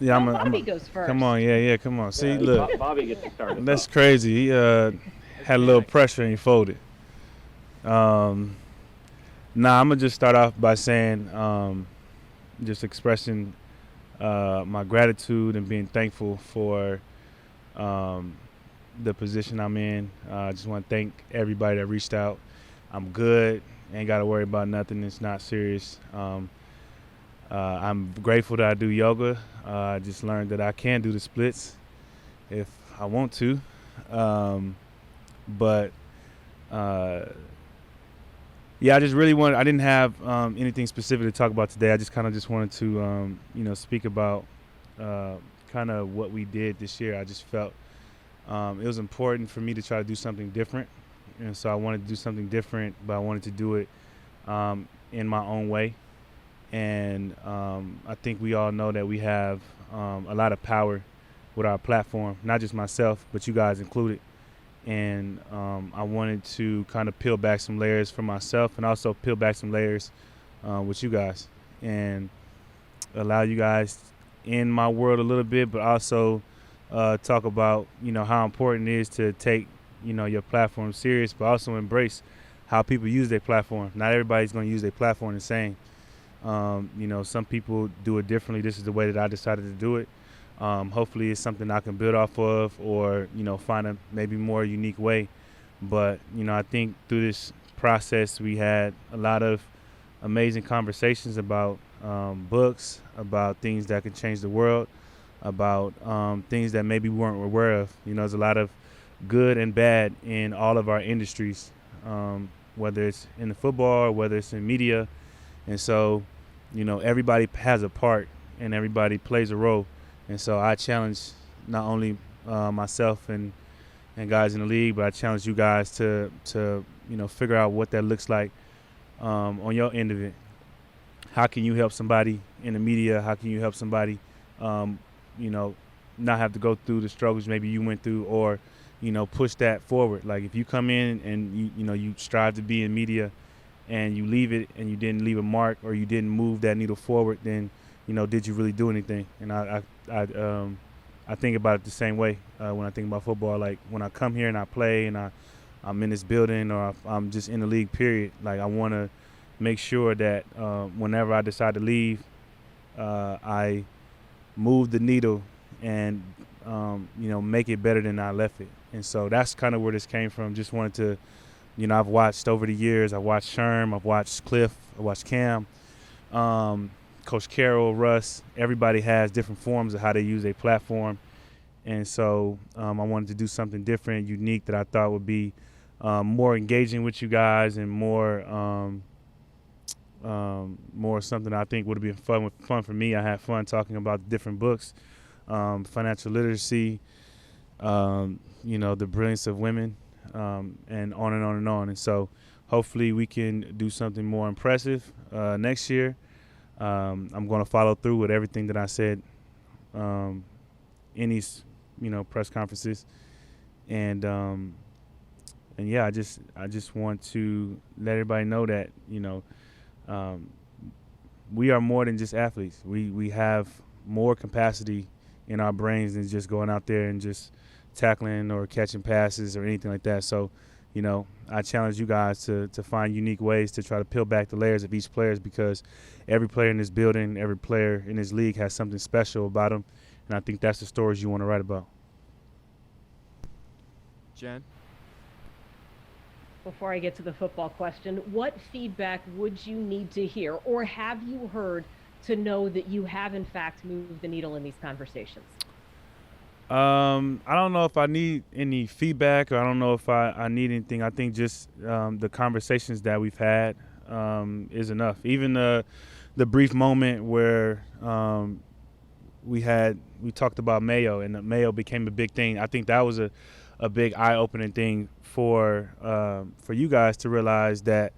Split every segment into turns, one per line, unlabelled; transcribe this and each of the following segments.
Yeah,
No, Bobby goes first.
Come on, yeah, come on. See,
Yeah,
look,
Bobby gets to start us
that's
off.
crazy. He had a little pressure and he folded. Um, I'm gonna just start off by saying, just expressing my gratitude and being thankful for um, the position I'm in. I just want to thank everybody that reached out. I'm good. Ain't got to worry about nothing. It's not serious. I'm grateful that I do yoga. I just learned that I can do the splits if I want to. But yeah, I just really wanted. I didn't have anything specific to talk about today. I just kind of just wanted to speak about kind of what we did this year. I just felt it was important for me to try to do something different, and so I wanted to do something different, but I wanted to do it in my own way. And I think we all know that we have a lot of power with our platform, not just myself, but you guys included. And I wanted to kind of peel back some layers for myself and also peel back some layers with you guys and allow you guys in my world a little bit, but also talk about, how important it is to take, your platform serious, but also embrace how people use their platform. Not everybody's going to use their platform the same. Some people do it differently. This is the way that I decided to do it. Hopefully it's something I can build off of or, find a maybe more unique way. But, I think through this process we had a lot of amazing conversations about books, about things that could change the world, about things that maybe we weren't aware of. There's a lot of good and bad in all of our industries, whether it's in the football or whether it's in media. And so, everybody has a part and everybody plays a role. And so I challenge not only myself and guys in the league, but I challenge you guys to figure out what that looks like on your end of it. How can you help somebody in the media? How can you help somebody, not have to go through the struggles maybe you went through, or, push that forward? Like if you come in and you strive to be in media and you leave it and you didn't leave a mark or you didn't move that needle forward, then, did you really do anything? And I think about it the same way when I think about football. Like when I come here and I play and I'm in this building or I'm just in the league, period. Like I want to make sure that whenever I decide to leave, I move the needle and, make it better than I left it. And so that's kind of where this came from. Just wanted to, I've watched over the years. I've watched Sherm, I've watched Cliff, I watched Cam, Coach Carroll, Russ. Everybody has different forms of how they use a platform. And so I wanted to do something different, unique, that I thought would be more engaging with you guys and more something I think would have been fun for me. I had fun talking about different books, financial literacy, the brilliance of women, and on and on and on. And so hopefully we can do something more impressive next year. I'm going to follow through with everything that I said in these, press conferences. And yeah, I just want to let everybody know that, we are more than just athletes. We have more capacity in our brains than just going out there and just tackling or catching passes or anything like that. So, I challenge you guys to find unique ways to try to peel back the layers of each player, because every player in this building, every player in this league has something special about them. And I think that's the stories you want to write about.
Jen?
Before I get to the football question, what feedback would you need to hear or have you heard to know that you have, in fact, moved the needle in these conversations?
I don't know if I need any feedback, or I don't know if I need anything. I think just the conversations that we've had is enough. Even the brief moment where we talked about Mayo, and the Mayo became a big thing. I think that was a big eye-opening thing for you guys to realize that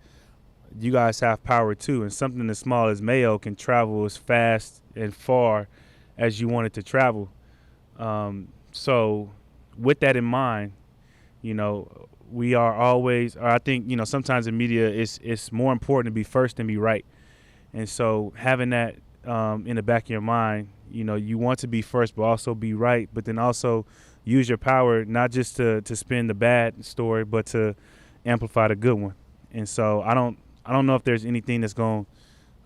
you guys have power too, and something as small as Mayo can travel as fast and far as you want it to travel. So with that in mind, we are always, or I think, sometimes in media it's more important to be first than be right. And so having that in the back of your mind, you want to be first, but also be right, but then also use your power not just to spin the bad story, but to amplify the good one. And so I don't know if there's anything that's going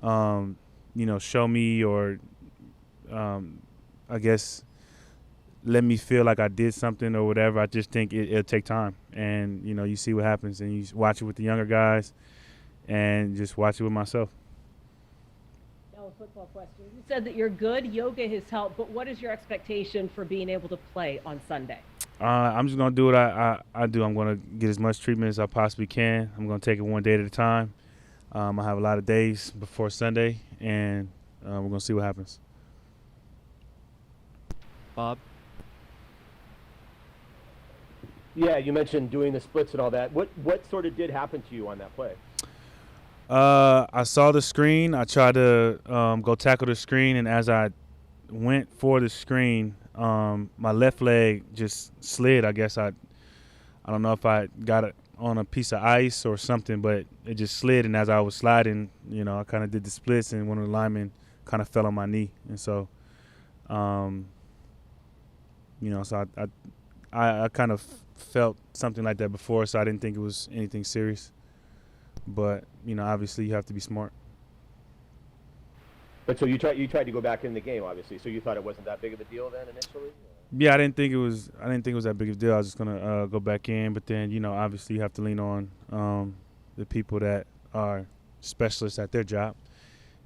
to show me or I guess let me feel like I did something or whatever. I just think it'll take time, and you see what happens, and you watch it with the younger guys, and just watch it with myself.
Now a football question. You said that you're good. Yoga has helped, but what is your expectation for being able to play on Sunday?
I'm just gonna do what I do. I'm gonna get as much treatment as I possibly can. I'm gonna take it one day at a time. I have a lot of days before Sunday, and we're gonna see what happens.
Bob?
Yeah, you mentioned doing the splits and all that. What sort of did happen to you on that play?
I saw the screen. I tried to go tackle the screen, and as I went for the screen, my left leg just slid. I guess I don't know if I got it on a piece of ice or something, but it just slid. And as I was sliding, I kind of did the splits, and one of the linemen kind of fell on my knee, and so, so I kind of felt something like that before, so I didn't think it was anything serious. But obviously you have to be smart.
But so you tried to go back in the game, obviously. So you thought it wasn't that big of a deal then initially?
Yeah, I didn't think it was that big of a deal. I was just gonna go back in, but then obviously you have to lean on the people that are specialists at their job,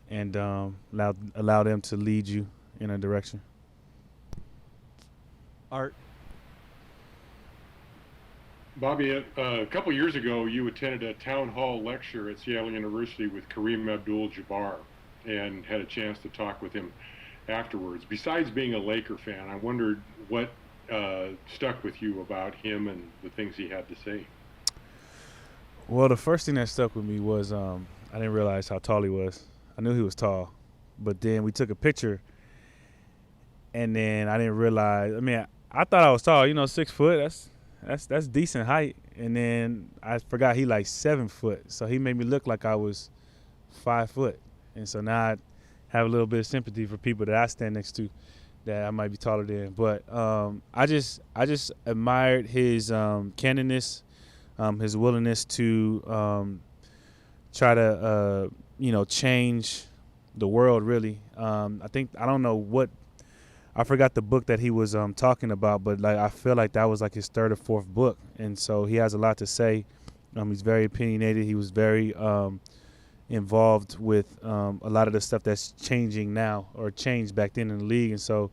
and allow them to lead you in a direction.
Art?
Bobby, a couple years ago, you attended a town hall lecture at Seattle University with Kareem Abdul-Jabbar and had a chance to talk with him afterwards. Besides being a Laker fan, I wondered what stuck with you about him and the things he had to say.
Well, the first thing that stuck with me was I didn't realize how tall he was. I knew he was tall, but then we took a picture, and then I didn't realize. I mean, I thought I was tall. 6 foot. That's decent height. And then I forgot he like 7 foot, so he made me look like I was 5 foot. And so now I have a little bit of sympathy for people that I stand next to that I might be taller than. But I just admired his candidness, his willingness to try to change the world. Really, I don't know what. I forgot the book that he was talking about, but I feel like that was like his third or fourth book, and so he has a lot to say. He's very opinionated. He was very involved with a lot of the stuff that's changing now or changed back then in the league, and so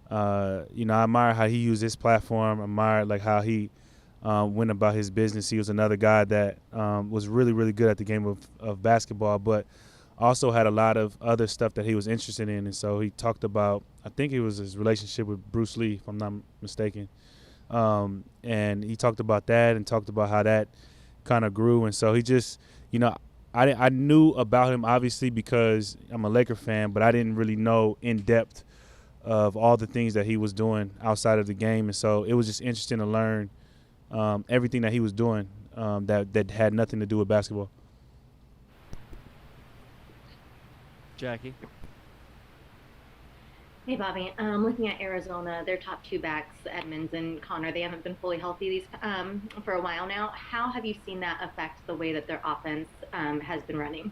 I admire how he used his platform. I admire how he went about his business. He was another guy that was really, really good at the game of basketball, but also had a lot of other stuff that he was interested in. And so he talked about, I think it was his relationship with Bruce Lee, if I'm not mistaken. And he talked about that and talked about how that kind of grew. And so he just, I knew about him obviously because I'm a Laker fan, but I didn't really know in depth of all the things that he was doing outside of the game. And so it was just interesting to learn everything that he was doing that had nothing to do with basketball.
Jackie?
Hey, Bobby. Looking at Arizona, their top two backs, Edmonds and Connor, they haven't been fully healthy for a while now. How have you seen that affect the way that their offense has been running?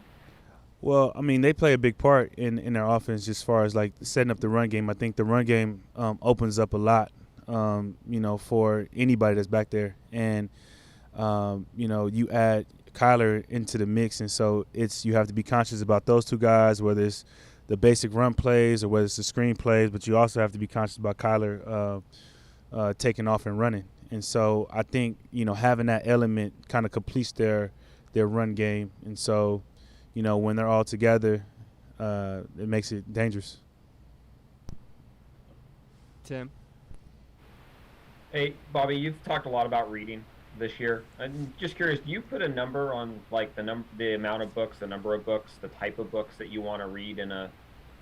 Well, I mean, they play a big part in their offense as far as setting up the run game. I think the run game opens up a lot, for anybody that's back there. And, you add Kyler into the mix, and so you have to be conscious about those two guys, whether it's the basic run plays or whether it's the screen plays, but you also have to be conscious about Kyler taking off and running. And so I think having that element kind of completes their run game, and so when they're all together, it makes it dangerous.
Tim?
Hey, Bobby, you've talked a lot about reading this year. I'm just curious, do you put a number on the amount of books, the number of books, the type of books that you want to read in a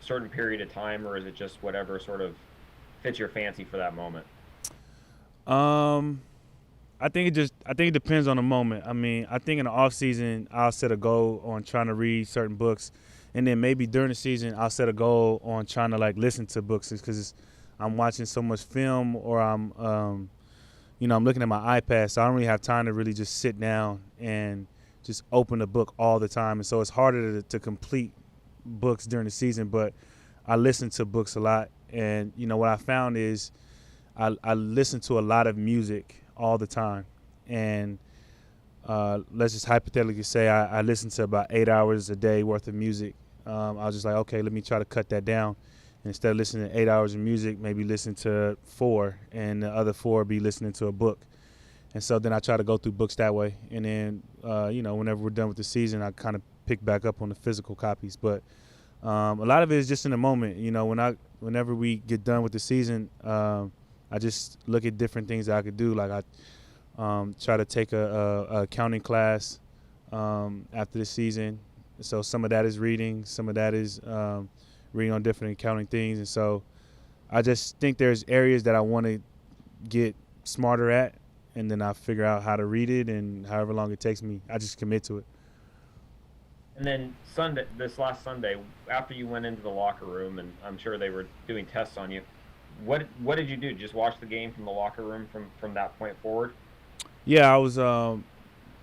certain period of time, or is it just whatever sort of fits your fancy for that moment?
I think it depends on the moment. I mean, I think in the off season I'll set a goal on trying to read certain books And then maybe during the season, I'll set a goal on trying to, like, listen to books because I'm watching so much film or I'm looking at my iPad, so I don't really have time to really just sit down and just open a book all the time. And so it's harder to complete books during the season, but I listen to books a lot. And, what I found is I listen to a lot of music all the time. And let's just hypothetically say I listen to about 8 hours a day worth of music. I was just like, okay, let me try to cut that down. And instead of listening to 8 hours of music, maybe listen to 4, and the other 4 be listening to a book. And so then I try to go through books that way. And then, whenever we're done with the season, I kind of pick back up on the physical copies. But a lot of it is just in the moment. Whenever we get done with the season, I just look at different things that I could do. Like I try to take a accounting class after the season. So some of that is reading, some of that is reading on different accounting things. And so I just think there's areas that I want to get smarter at, and then I figure out how to read it, and however long it takes me, I just commit to it.
And then this last Sunday, after you went into the locker room, and I'm sure they were doing tests on you, what did you do? Just watch the game from the locker room from that point forward?
Yeah, I was, I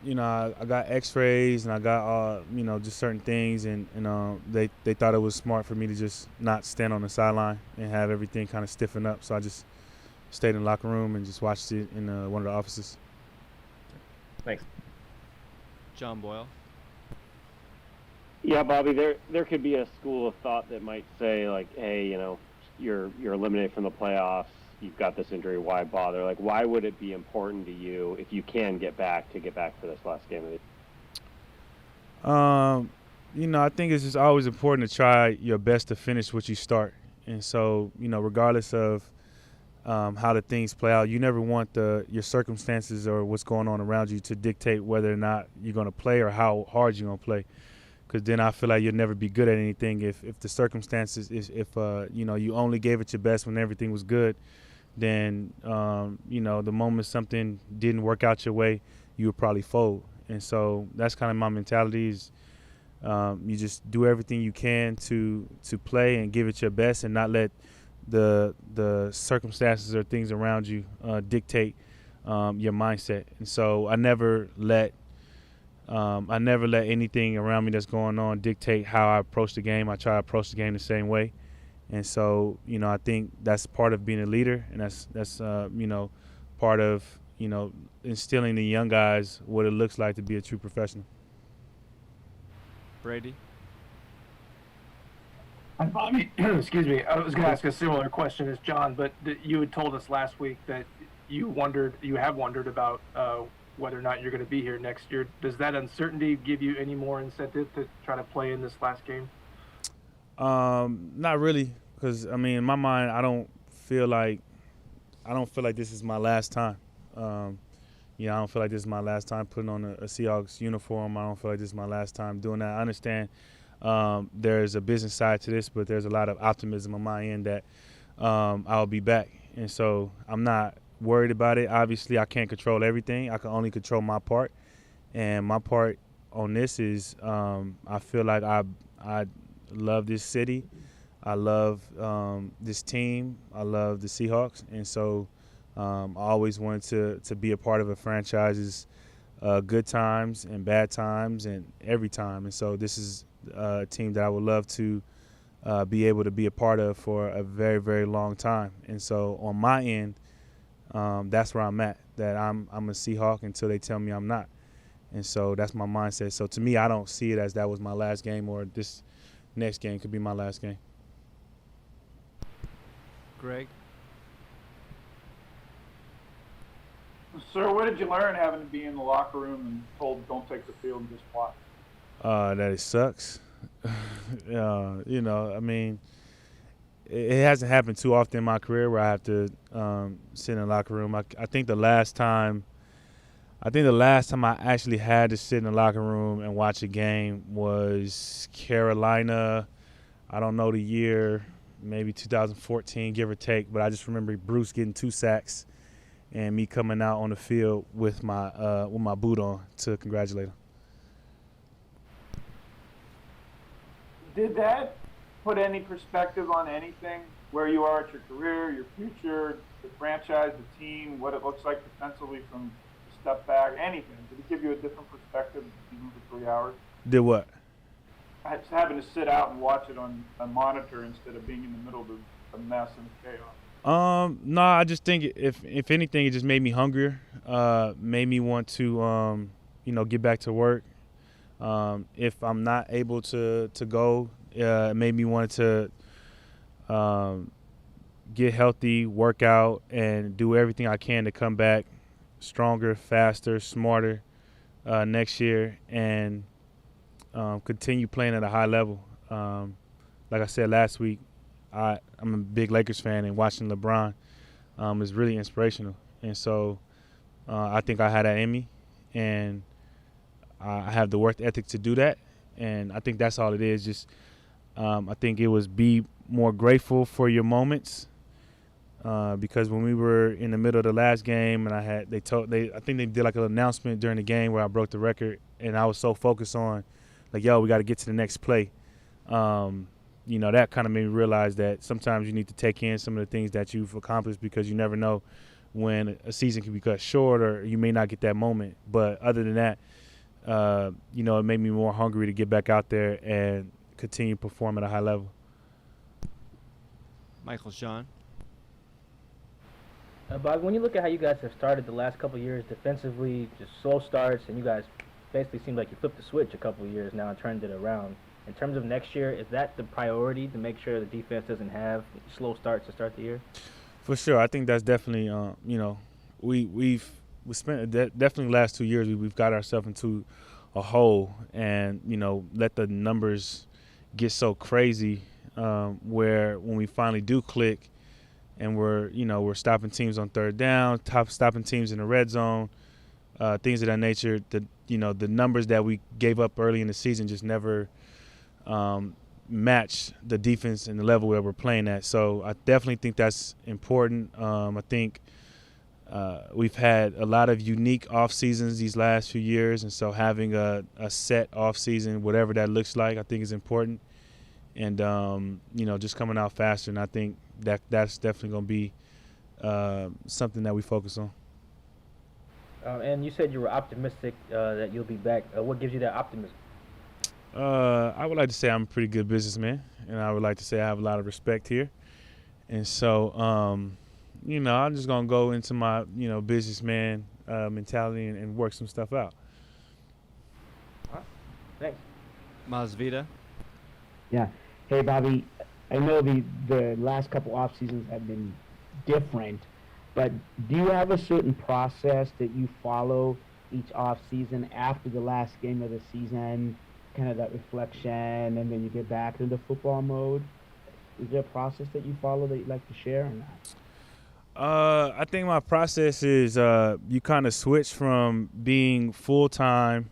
got X-rays and I got, just certain things, and they thought it was smart for me to just not stand on the sideline and have everything kind of stiffen up. So I just stayed in the locker room and just watched it in one of the offices.
Thanks.
John Boyle.
Yeah, Bobby, there could be a school of thought that might say, like, hey, you're eliminated from the playoffs, you've got this injury, why bother? Like, why would it be important to you if you can get back for this last game of the
I think it's just always important to try your best to finish what you start. And so, regardless of how the things play out, you never want your circumstances or what's going on around you to dictate whether or not you're going to play or how hard you're going to play. Because then I feel like you'll never be good at anything if the circumstances, if you only gave it your best when everything was good, then, the moment something didn't work out your way, you would probably fold. And so that's kind of my mentality is you just do everything you can to play and give it your best and not let the circumstances or things around you dictate your mindset. And so I never let anything around me that's going on dictate how I approach the game. I try to approach the game the same way. And so, I think that's part of being a leader, and that's part of, instilling the young guys what it looks like to be a true professional.
Brady.
Hi, Bobby. Excuse me. I was going to ask a similar question as John, but you had told us last week that you have wondered about whether or not you're going to be here next year. Does that uncertainty give you any more incentive to try to play in this last game?
Not really, because in my mind, I don't feel like this is my last time. I don't feel like this is my last time putting on a Seahawks uniform. I don't feel like this is my last time doing that. I understand there's a business side to this, but there's a lot of optimism on my end that I'll be back, and so I'm not worried about it. Obviously, I can't control everything. I can only control my part, and my part on this is I feel like I love this city. I love this team. I love the Seahawks, and so I always wanted to be a part of a franchise's good times and bad times and every time. And so this is a team that I would love to be able to be a part of for a very, very long time. And so on my end, that's where I'm at, that I'm a Seahawk until they tell me I'm not. And so that's my mindset. So to me, I don't see it as that was my last game or this next game could be my last game.
Greg.
Sir, what did you learn having to be in the locker room and told don't take the field and just watch?
That it sucks. It hasn't happened too often in my career where I have to sit in the locker room. I think the last time I actually had to sit in the locker room and watch a game was Carolina. I don't know the year, maybe 2014, give or take, but I just remember Bruce getting 2 sacks and me coming out on the field with my boot on to congratulate him.
Did that put any perspective on anything, where you are at your career, your future, the franchise, the team, what it looks like defensively from the step back, anything? Did it give you a different perspective even for 3 hours?
Did what?
Having to sit out and watch it on a monitor instead of being in the middle of the mess and the chaos.
No, I just think if anything, it just made me hungrier. Made me want to, get back to work. If I'm not able to go, it made me want to get healthy, work out, and do everything I can to come back stronger, faster, smarter next year, and continue playing at a high level. Like I said last week, I'm a big Lakers fan, and watching LeBron is really inspirational. And so I think I had that in me, and I have the work ethic to do that. And I think that's all it is. Just I think it was be more grateful for your moments, because when we were in the middle of the last game, and I think they did like an announcement during the game where I broke the record, and I was so focused on like, yo, we got to get to the next play. That kind of made me realize that sometimes you need to take in some of the things that you've accomplished, because you never know when a season can be cut short or you may not get that moment. But other than that, it made me more hungry to get back out there and continue to perform at a high level.
Michael Sean.
Bob, when you look at how you guys have started the last couple of years defensively, just slow starts, and you guys basically seem like you flipped the switch a couple of years now and turned it around. In terms of next year, is that the priority, to make sure the defense doesn't have slow starts to start the year?
For sure. I think that's definitely, we spent definitely the last 2 years, we've got ourselves into a hole, and, let the numbers get so crazy where when we finally do click and we're stopping teams on third down, stopping teams in the red zone, things of that nature, the numbers that we gave up early in the season just never match the defense and the level that we're playing at. So I definitely think that's important. I think we've had a lot of unique off seasons these last few years, and so having a set off season, whatever that looks like, I think is important. And just coming out faster, and I think that's definitely going to be something that we focus on.
And you said you were optimistic that you'll be back. What gives you that optimism?
I would like to say I'm a pretty good businessman, and I would like to say I have a lot of respect here. And so, I'm just going to go into my, businessman mentality and work some stuff out.
All right. Thanks.
Masvita.
Yeah. Hey, Bobby, I know the last couple off seasons have been different, but do you have a certain process that you follow each off season after the last game of the season, kind of that reflection, and then you get back into football mode? Is there a process that you follow that you'd like to share or not?
I think my process is you kind of switch from being full-time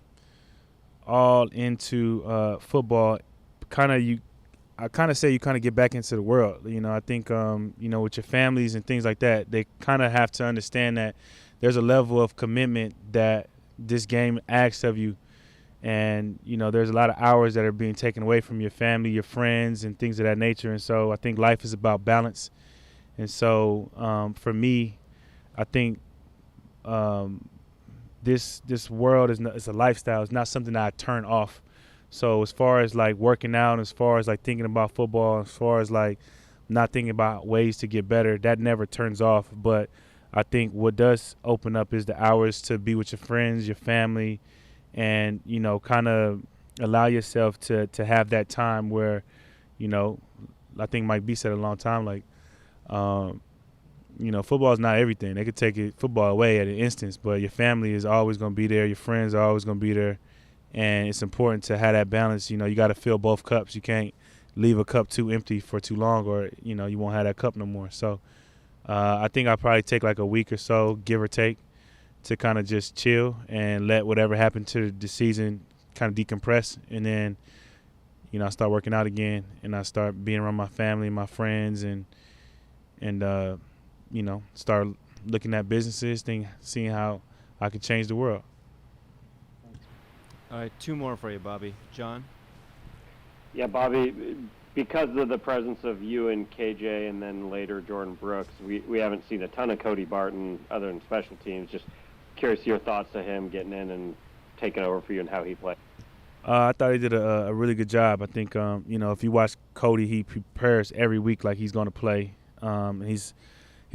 all into football. I kind of say you kind of get back into the world. I think, with your families and things like that, they kind of have to understand that there's a level of commitment that this game asks of you. And, there's a lot of hours that are being taken away from your family, your friends, and things of that nature. And so I think life is about balance. And so for me, I think this world is a lifestyle. It's not something that I turn off. So as far as like working out, as far as like thinking about football, as far as like not thinking about ways to get better, that never turns off. But I think what does open up is the hours to be with your friends, your family, and, kind of allow yourself to have that time where, I think Mike B said a long time, like, football is not everything. They could take football away at an instance, but your family is always going to be there. Your friends are always going to be there. And it's important to have that balance. You got to fill both cups. You can't leave a cup too empty for too long, or, you won't have that cup no more. So I think I'll probably take like a week or so, give or take, to kind of just chill and let whatever happened to the season kind of decompress. And then, I start working out again, and I start being around my family, my friends, and start looking at businesses, seeing how I could change the world.
All right, two more for you, Bobby. John?
Yeah, Bobby, because of the presence of you and KJ and then later Jordan Brooks, we haven't seen a ton of Cody Barton other than special teams. Just curious your thoughts to him getting in and taking over for you and how he played.
I thought he did a really good job. I think, if you watch Cody, he prepares every week like he's going to play. He's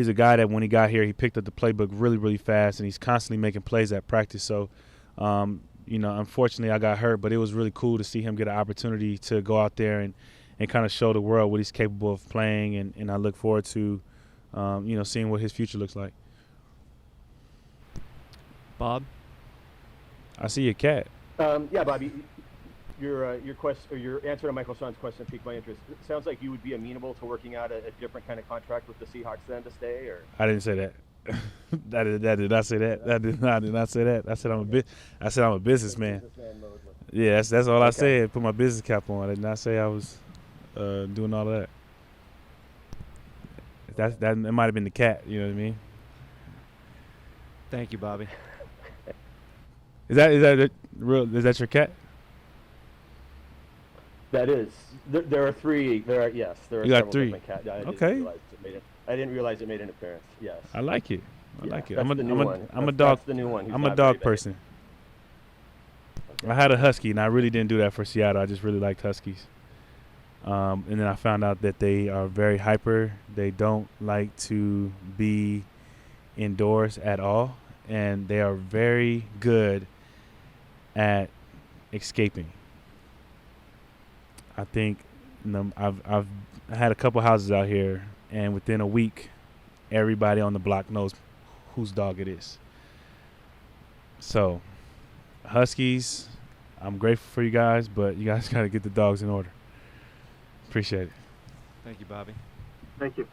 a guy that when he got here, he picked up the playbook really, really fast, and he's constantly making plays at practice. So, unfortunately I got hurt, but it was really cool to see him get an opportunity to go out there and kind of show the world what he's capable of playing, and I look forward to, seeing what his future looks like.
Bob?
I see your cat.
Yeah, Bobby, your question or your answer to Michael Sean's question piqued my interest. It sounds like you would be amenable to working out a different kind of contract with the Seahawks then to stay, or?
I didn't say that. I did not say that. I did not say that. I said I'm a businessman. Yeah, that's all I said. Put my business cap on. I did not say I was doing all of that. That might have been the cat. You know what I mean?
Thank you, Bobby.
Is that real? Is that your cat?
That is. There are three. There are
You
several
got three.
different cats.
Okay.
I didn't realize it made an appearance. Yes.
I like it. I like it.
That's the new one.
I'm a
That's
dog.
the new one. Who's
I'm a
not
dog
very big.
person. I had a husky, and I really didn't do that for Seattle. I just really liked huskies. And then I found out that they are very hyper. They don't like to be indoors at all, and they are very good at escaping. I think I've had a couple houses out here, and within a week, everybody on the block knows whose dog it is. So, Huskies, I'm grateful for you guys, but you guys got to get the dogs in order. Appreciate it.
Thank you, Bobby.
Thank you.